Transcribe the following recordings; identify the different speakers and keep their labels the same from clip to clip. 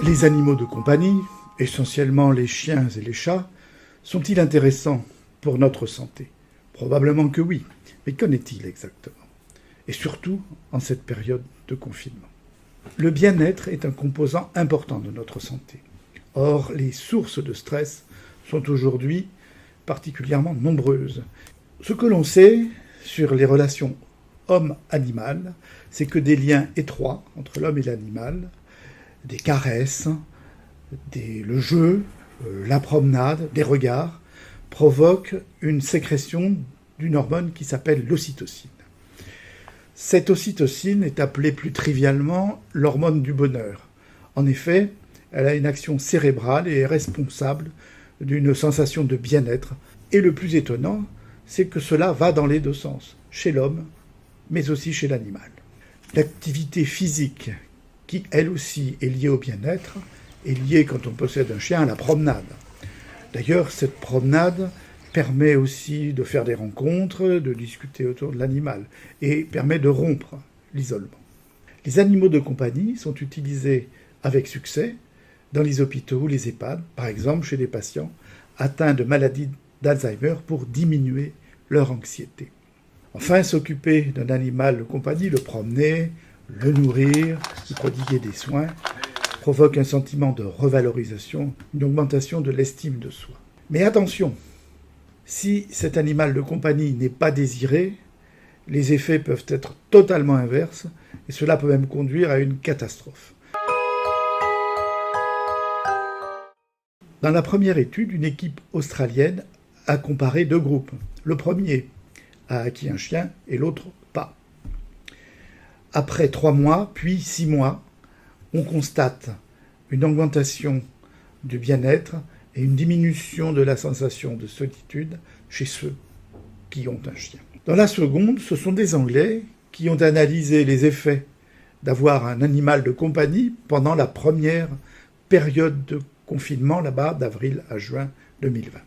Speaker 1: Les animaux de compagnie, essentiellement les chiens et les chats, sont-ils intéressants pour notre santé ? Probablement que oui, mais qu'en est-il exactement ? Et surtout en cette période de confinement. Le bien-être est un composant important de notre santé. Or, les sources de stress sont aujourd'hui particulièrement nombreuses. Ce que l'on sait sur les relations homme-animal, c'est que des liens étroits entre l'homme et l'animal, des caresses, le jeu, la promenade, des regards, provoquent une sécrétion d'une hormone qui s'appelle l'ocytocine. Cette ocytocine est appelée plus trivialement l'hormone du bonheur. En effet, elle a une action cérébrale et est responsable d'une sensation de bien-être. Et le plus étonnant, c'est que cela va dans les deux sens, chez l'homme, mais aussi chez l'animal. L'activité physique, qui elle aussi est liée au bien-être, est liée, quand on possède un chien, à la promenade. D'ailleurs, cette promenade permet aussi de faire des rencontres, de discuter autour de l'animal, et permet de rompre l'isolement. Les animaux de compagnie sont utilisés avec succès dans les hôpitaux ou les EHPAD, par exemple chez des patients atteints de maladie d'Alzheimer pour diminuer leur anxiété. Enfin, s'occuper d'un animal de compagnie, le promener, le nourrir, lui prodiguer des soins, provoque un sentiment de revalorisation, une augmentation de l'estime de soi. Mais attention, si cet animal de compagnie n'est pas désiré, les effets peuvent être totalement inverses et cela peut même conduire à une catastrophe. Dans la première étude, une équipe australienne a comparé deux groupes. Le premier a acquis un chien et l'autre pas. Après 3 mois, puis 6 mois, on constate une augmentation du bien-être et une diminution de la sensation de solitude chez ceux qui ont un chien. Dans la seconde, ce sont des Anglais qui ont analysé les effets d'avoir un animal de compagnie pendant la première période de confinement, là-bas, d'avril à juin 2020.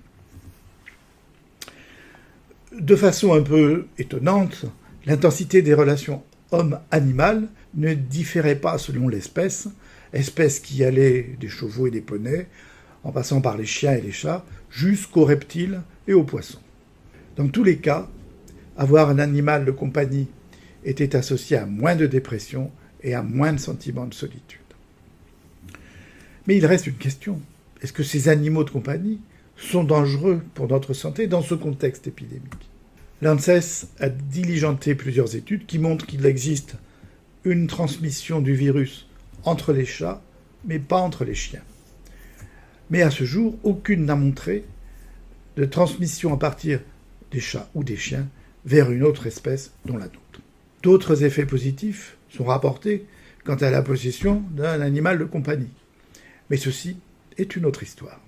Speaker 1: De façon un peu étonnante, l'intensité des relations homme-animal ne différait pas selon l'espèce qui allait des chevaux et des poneys, en passant par les chiens et les chats, jusqu'aux reptiles et aux poissons. Dans tous les cas, avoir un animal de compagnie était associé à moins de dépression et à moins de sentiments de solitude. Mais il reste une question. Est-ce que ces animaux de compagnie sont dangereux pour notre santé dans ce contexte épidémique ? L'ANSES a diligenté plusieurs études qui montrent qu'il existe une transmission du virus entre les chats, mais pas entre les chiens. Mais à ce jour, aucune n'a montré de transmission à partir des chats ou des chiens vers une autre espèce, dont la nôtre. D'autres effets positifs sont rapportés quant à la possession d'un animal de compagnie. Mais ceci est une autre histoire.